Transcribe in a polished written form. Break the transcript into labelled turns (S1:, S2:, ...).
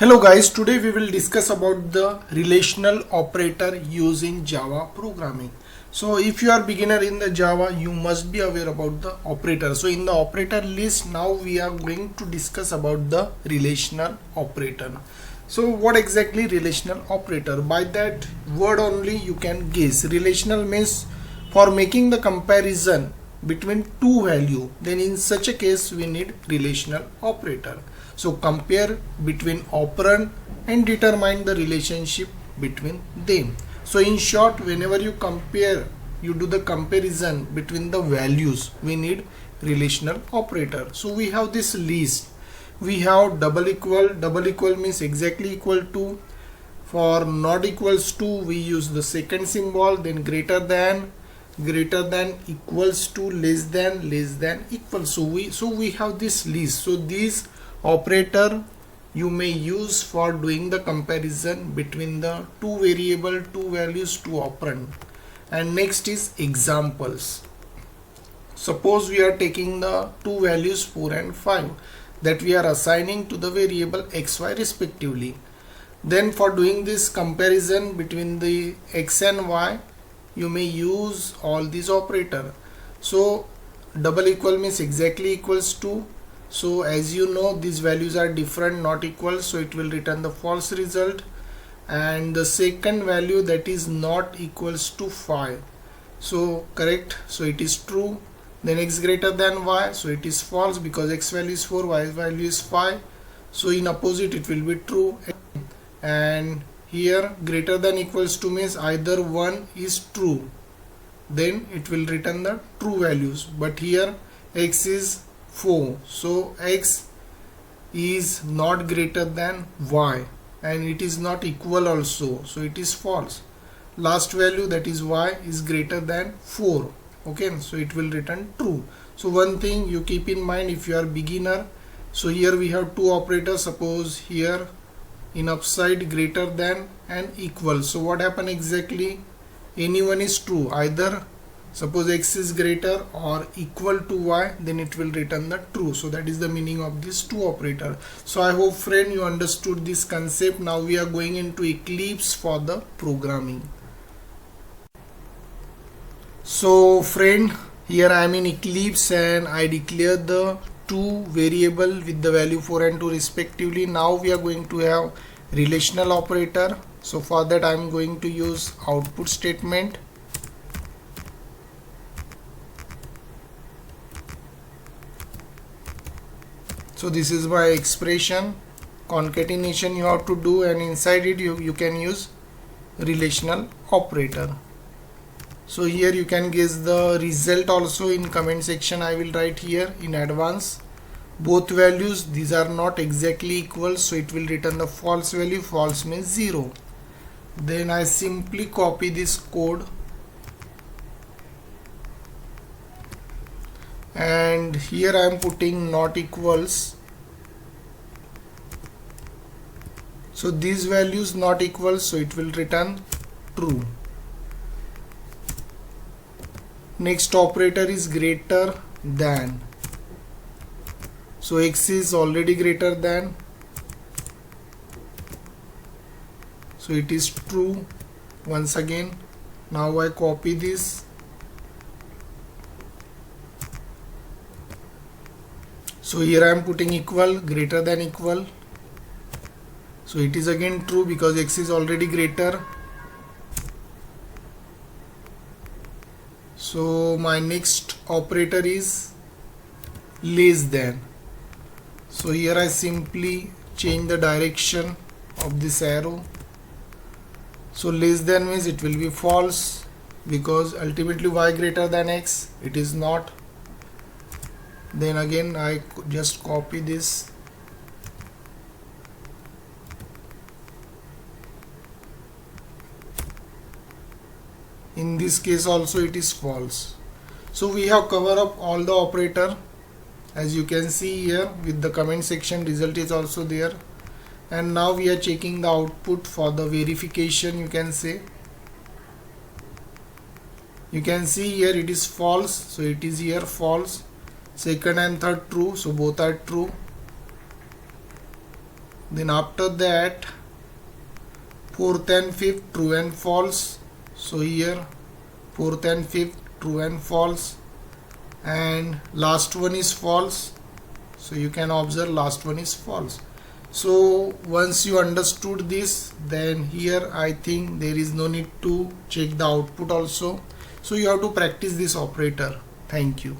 S1: Hello guys, today we will discuss about the relational operator using Java programming. So if you are beginner in the Java, you must be aware about the operator. So in the operator list, now we are going to discuss about the relational operator. So what exactly relational operator? By that word only you can guess. Relational means for making the comparison between two value, then in such a case we need relational operator. So compare between operand and determine the relationship between them. So in short, whenever you compare, you do the comparison between the values, we need relational operator. So we have this list. We have double equal means exactly equal to. For not equals to, we use the second symbol, then greater than equals to, less than equal. So we have this list. So these operator you may use for doing the comparison between the two variable, two values, two operand. And next is examples. Suppose we are taking the two values 4 and 5 that we are assigning to the variable xy respectively. Then for doing this comparison between the x and y, you may use all these operator. So double equal means exactly equals to. So as you know, these values are different, not equal, so it will return the false result. And the second value, that is not equals to 5, so correct, so it is true. Then x greater than y, so it is false because x value is 4, y value is 5, so in opposite it will be true. And here greater than equals to means either one is true, then it will return the true values, but here x is 4, so x is not greater than y and it is not equal also, so it is false. Last value, that is y, is greater than 4, okay, so it will return true. So one thing you keep in mind if you are beginner, so here we have two operators. Suppose here in upside greater than and equal, so what happen exactly, anyone is true, either suppose x is greater or equal to y, then it will return the true. So that is the meaning of these two operator. So I hope friend you understood this concept. Now we are going into Eclipse for the programming. So friend, here I am in Eclipse and I declare the two variable with the value 4 and 2 respectively. Now we are going to have relational operator. So for that I am going to use output statement. So this is my expression, concatenation you have to do, and inside it you can use relational operator. So here you can guess the result also in comment section. I will write here in advance. Both values, these are not exactly equal, so it will return the false value. False means 0. Then I simply copy this code and here I am putting not equals. So these values not equal, so it will return true. Next operator is greater than. So x is already greater than, so it is true once again. Now I copy this. So here I am putting equal, greater than equal. So it is again true because x is already greater. So my next operator is less than. So here I simply change the direction of this arrow. So less than means it will be false because ultimately y greater than x, it is not. Then again I just copy this. In this case also it is false. So we have covered up all the operator, as you can see here with the comment section. Result is also there, and now we are checking the output for the verification. You can say, you can see here it is false, so it is here false. Second and third true, so both are true. Then after that fourth and fifth true and false. So here fourth and fifth true and false, and last one is false. So you can observe last one is false. So once you understood this, then here I think there is no need to check the output also. So you have to practice this operator. Thank you.